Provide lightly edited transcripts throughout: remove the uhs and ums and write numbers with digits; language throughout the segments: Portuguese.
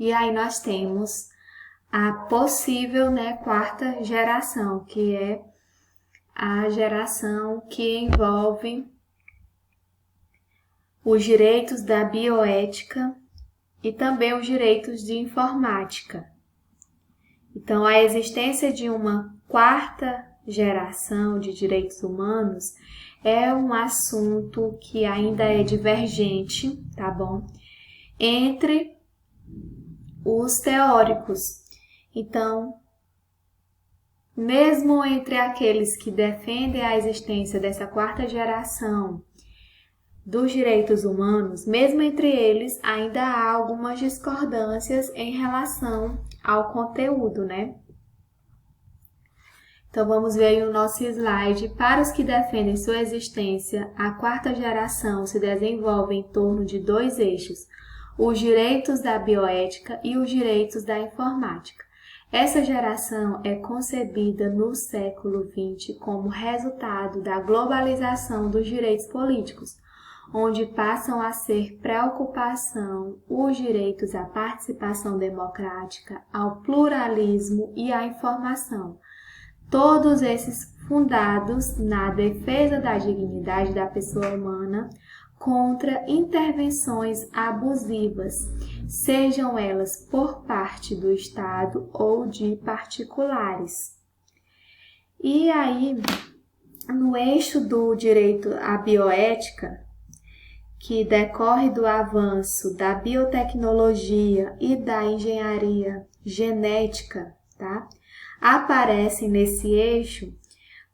E aí nós temos a possível, quarta geração, que é a geração que envolve os direitos da bioética e também os direitos de informática. Então, a existência de uma quarta geração de direitos humanos é um assunto que ainda é divergente, tá bom? Entre os teóricos. Então, mesmo entre aqueles que defendem a existência dessa quarta geração dos direitos humanos, mesmo entre eles, ainda há algumas discordâncias em relação ao conteúdo, né? Então, vamos ver aí o nosso slide. Para os que defendem sua existência, a quarta geração se desenvolve em torno de dois eixos: os direitos da bioética e os direitos da informática. Essa geração é concebida no século XX como resultado da globalização dos direitos políticos, onde passam a ser preocupação os direitos à participação democrática, ao pluralismo e à informação. Todos esses fundados na defesa da dignidade da pessoa humana contra intervenções abusivas, sejam elas por parte do Estado ou de particulares. E aí, no eixo do direito à bioética, que decorre do avanço da biotecnologia e da engenharia genética, tá? Aparecem nesse eixo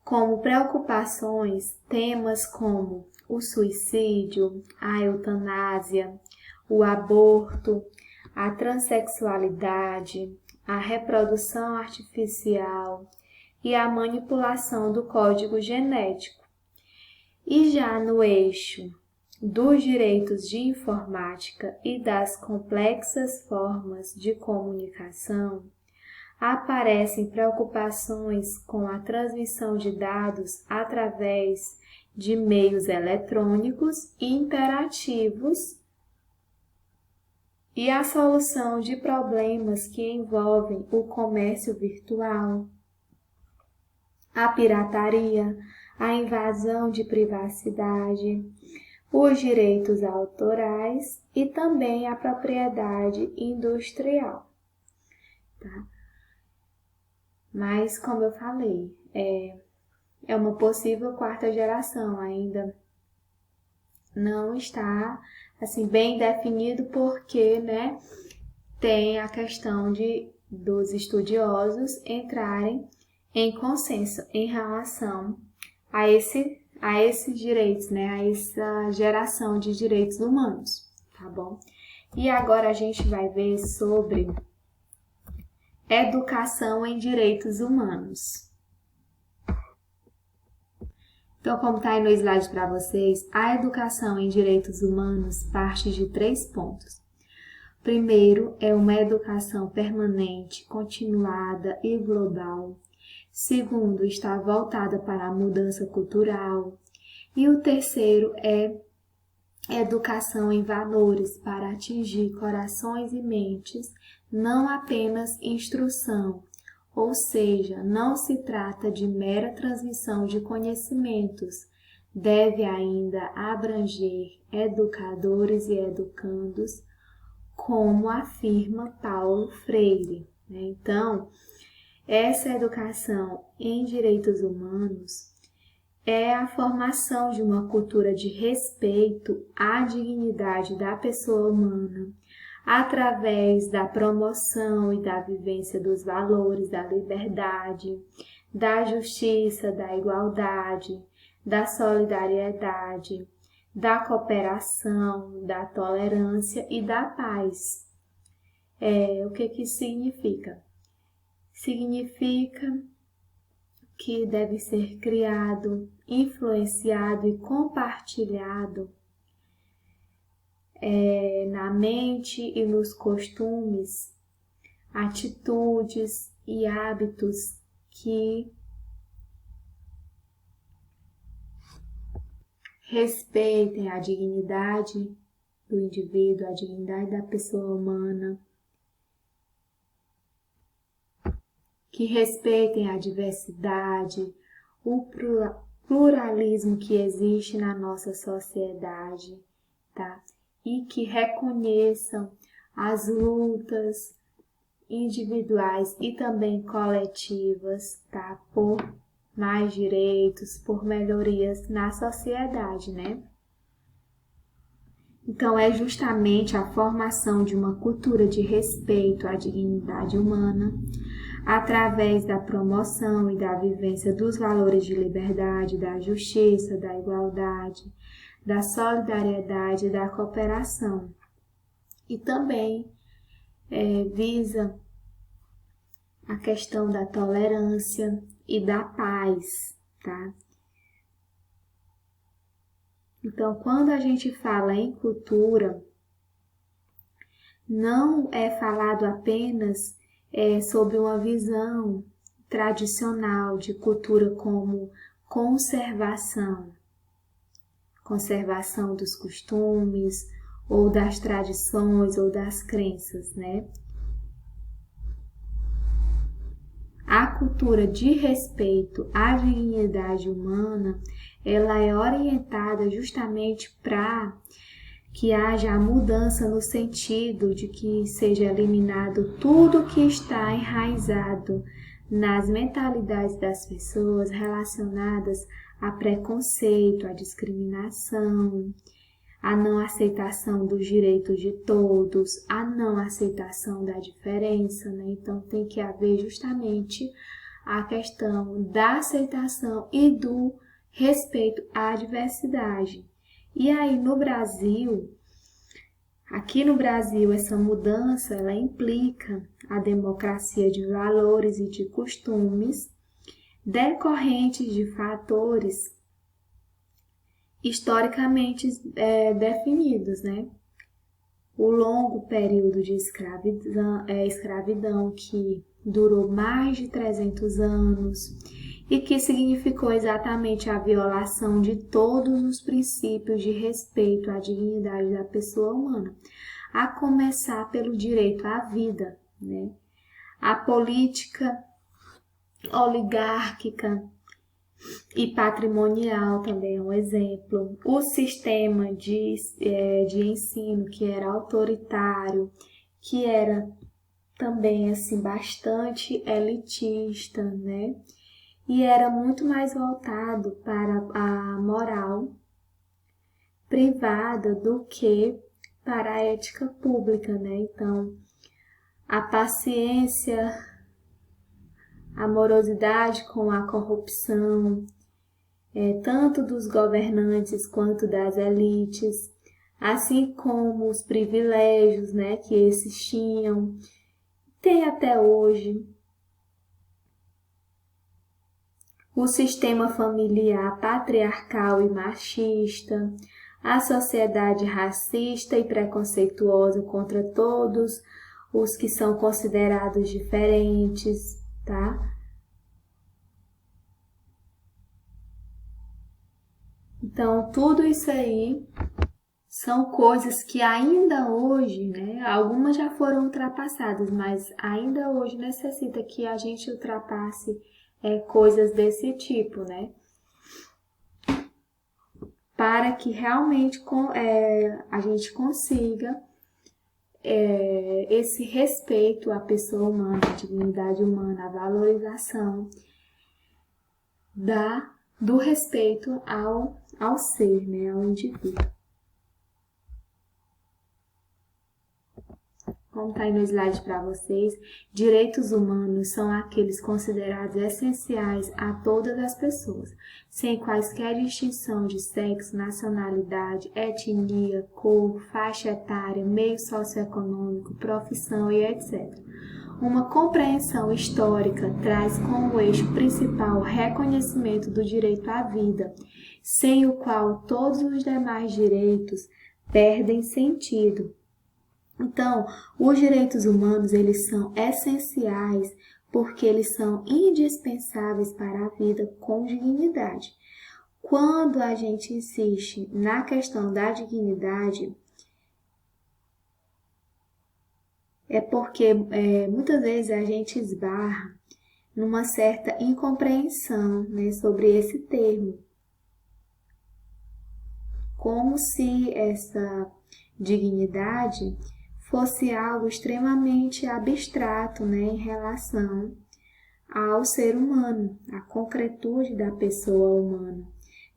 como preocupações temas como o suicídio, a eutanásia, o aborto, a transexualidade, a reprodução artificial e a manipulação do código genético. E já no eixo dos direitos de informática e das complexas formas de comunicação, aparecem preocupações com a transmissão de dados através de meios eletrônicos e interativos e a solução de problemas que envolvem o comércio virtual, a pirataria, a invasão de privacidade, os direitos autorais e também a propriedade industrial, tá? Mas, como eu falei, é uma possível quarta geração, ainda não está assim bem definido porque, né, tem a questão dos estudiosos entrarem em consenso em relação a esses direitos, né, a essa geração de direitos humanos, tá bom? E agora a gente vai ver sobre educação em direitos humanos. Então, como está aí no slide para vocês, a educação em direitos humanos parte de 3 pontos. Primeiro, é uma educação permanente, continuada e global. Segundo, está voltada para a mudança cultural. E o terceiro é educação em valores para atingir corações e mentes, não apenas instrução, ou seja, não se trata de mera transmissão de conhecimentos, deve ainda abranger educadores e educandos, como afirma Paulo Freire. Então, essa educação em direitos humanos é a formação de uma cultura de respeito à dignidade da pessoa humana, através da promoção e da vivência dos valores da liberdade, da justiça, da igualdade, da solidariedade, da cooperação, da tolerância e da paz. O que isso significa? Significa que deve ser criado, influenciado e compartilhado na mente e nos costumes, atitudes e hábitos que respeitem a dignidade do indivíduo, a dignidade da pessoa humana que respeitem a diversidade, o pluralismo que existe na nossa sociedade, tá? E que reconheçam as lutas individuais e também coletivas, tá? Por mais direitos, por melhorias na sociedade, né? Então, é justamente a formação de uma cultura de respeito à dignidade humana, através da promoção e da vivência dos valores de liberdade, da justiça, da igualdade, da solidariedade e da cooperação. E também visa a questão da tolerância e da paz, tá? Então, quando a gente fala em cultura, não é falado apenas sobre uma visão tradicional de cultura como conservação dos costumes, ou das tradições, ou das crenças, né? A cultura de respeito à dignidade humana, ela é orientada justamente para que haja a mudança no sentido de que seja eliminado tudo que está enraizado nas mentalidades das pessoas relacionadas a preconceito, a discriminação, a não aceitação dos direitos de todos, a não aceitação da diferença, né? Então tem que haver justamente a questão da aceitação e do respeito à diversidade. E aí aqui no Brasil, essa mudança ela implica a democracia de valores e de costumes decorrentes de fatores historicamente definidos, né? O longo período de escravidão que durou mais de 300 anos e que significou exatamente a violação de todos os princípios de respeito à dignidade da pessoa humana, a começar pelo direito à vida, né? A política oligárquica e patrimonial também é um exemplo. O sistema de ensino que era autoritário, que era também assim bastante elitista, né? E era muito mais voltado para a moral privada do que para a ética pública, né? Então, a paciência, a morosidade com a corrupção, tanto dos governantes quanto das elites, assim como os privilégios, né, que esses tinham, tem até hoje. O sistema familiar patriarcal e machista, a sociedade racista e preconceituosa contra todos os que são considerados diferentes, tá? Então, tudo isso aí são coisas que ainda hoje, né, algumas já foram ultrapassadas, mas ainda hoje necessita que a gente ultrapasse coisas desse tipo, né? Para que realmente a gente consiga esse respeito à pessoa humana, à dignidade humana, à valorização do respeito ao ser, né, ao indivíduo. Como está aí no slide para vocês, direitos humanos são aqueles considerados essenciais a todas as pessoas, sem quaisquer distinção de sexo, nacionalidade, etnia, cor, faixa etária, meio socioeconômico, profissão e etc. Uma compreensão histórica traz como eixo principal o reconhecimento do direito à vida, sem o qual todos os demais direitos perdem sentido. Então, os direitos humanos, eles são essenciais porque eles são indispensáveis para a vida com dignidade. Quando a gente insiste na questão da dignidade, é porque muitas vezes a gente esbarra numa certa incompreensão, né, sobre esse termo. Como se essa dignidade fosse algo extremamente abstrato, né, em relação ao ser humano, à concretude da pessoa humana.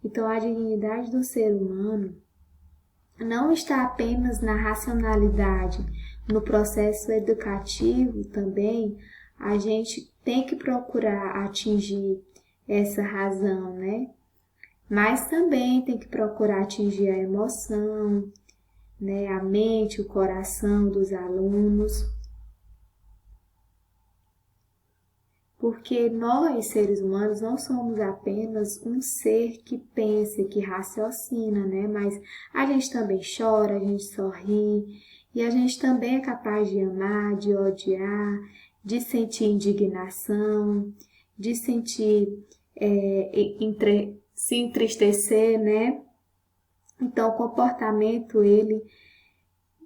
Então, a dignidade do ser humano não está apenas na racionalidade. No processo educativo também, a gente tem que procurar atingir essa razão, né? Mas também tem que procurar atingir a emoção, né? A mente, o coração dos alunos. Porque nós, seres humanos, não somos apenas um ser que pensa, que raciocina, né? Mas a gente também chora, a gente sorri, e a gente também é capaz de amar, de odiar, de sentir indignação, de sentir, se entristecer, né? Então, o comportamento, ele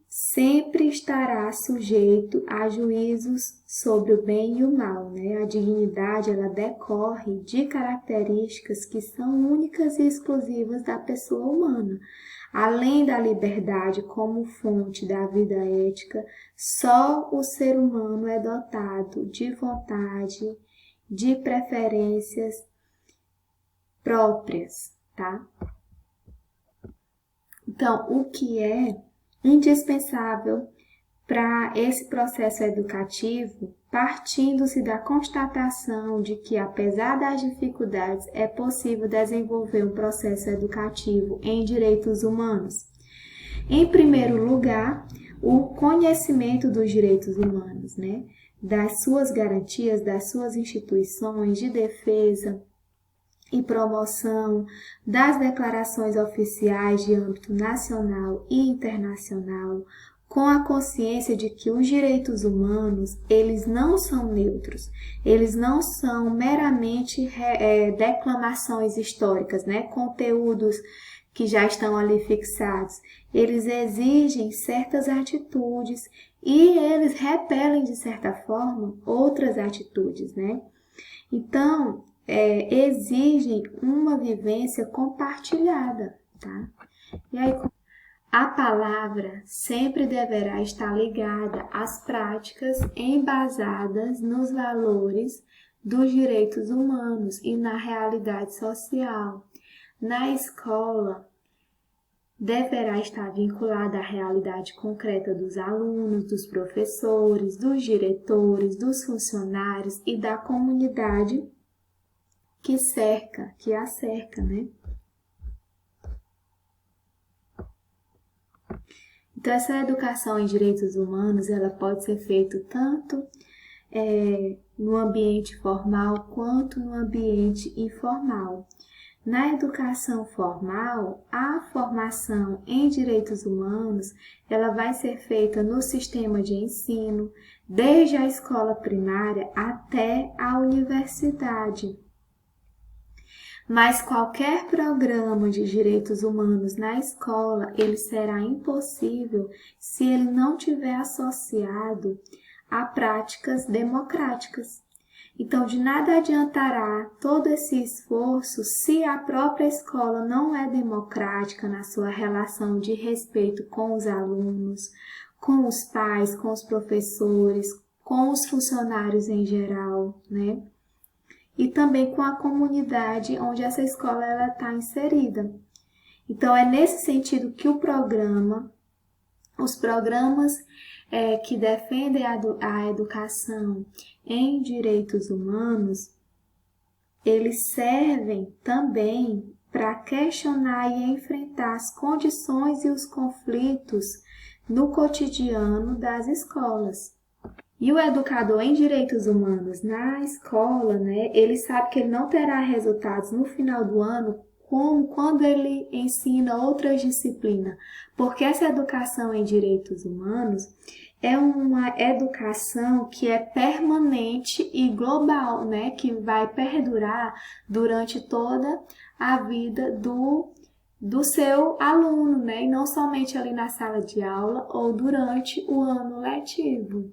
sempre estará sujeito a juízos sobre o bem e o mal, né? A dignidade, ela decorre de características que são únicas e exclusivas da pessoa humana. Além da liberdade como fonte da vida ética, só o ser humano é dotado de vontade, de preferências próprias, tá? Então, o que é indispensável para esse processo educativo, partindo-se da constatação de que, apesar das dificuldades, é possível desenvolver um processo educativo em direitos humanos. Em primeiro lugar, o conhecimento dos direitos humanos, né? Das suas garantias, das suas instituições de defesa e promoção, das declarações oficiais de âmbito nacional e internacional, com a consciência de que os direitos humanos, eles não são neutros, eles não são meramente declamações históricas, né? Conteúdos que já estão ali fixados. Eles exigem certas atitudes e eles repelem, de certa forma, outras atitudes, né? Então, exigem uma vivência compartilhada, tá? E aí, a palavra sempre deverá estar ligada às práticas embasadas nos valores dos direitos humanos e na realidade social. Na escola, deverá estar vinculada à realidade concreta dos alunos, dos professores, dos diretores, dos funcionários e da comunidade que a cerca, né? Então, essa educação em direitos humanos, ela pode ser feita tanto no ambiente formal quanto no ambiente informal. Na educação formal, a formação em direitos humanos, ela vai ser feita no sistema de ensino, desde a escola primária até a universidade. Mas qualquer programa de direitos humanos na escola, ele será impossível se ele não tiver associado a práticas democráticas. Então, de nada adiantará todo esse esforço se a própria escola não é democrática na sua relação de respeito com os alunos, com os pais, com os professores, com os funcionários em geral, né? E também com a comunidade onde essa escola está inserida. Então, é nesse sentido que os programas que defendem a educação em direitos humanos, eles servem também para questionar e enfrentar as condições e os conflitos no cotidiano das escolas. E o educador em direitos humanos na escola, né, ele sabe que ele não terá resultados no final do ano como quando ele ensina outras disciplinas, porque essa educação em direitos humanos é uma educação que é permanente e global, né, que vai perdurar durante toda a vida do seu aluno, né, e não somente ali na sala de aula ou durante o ano letivo.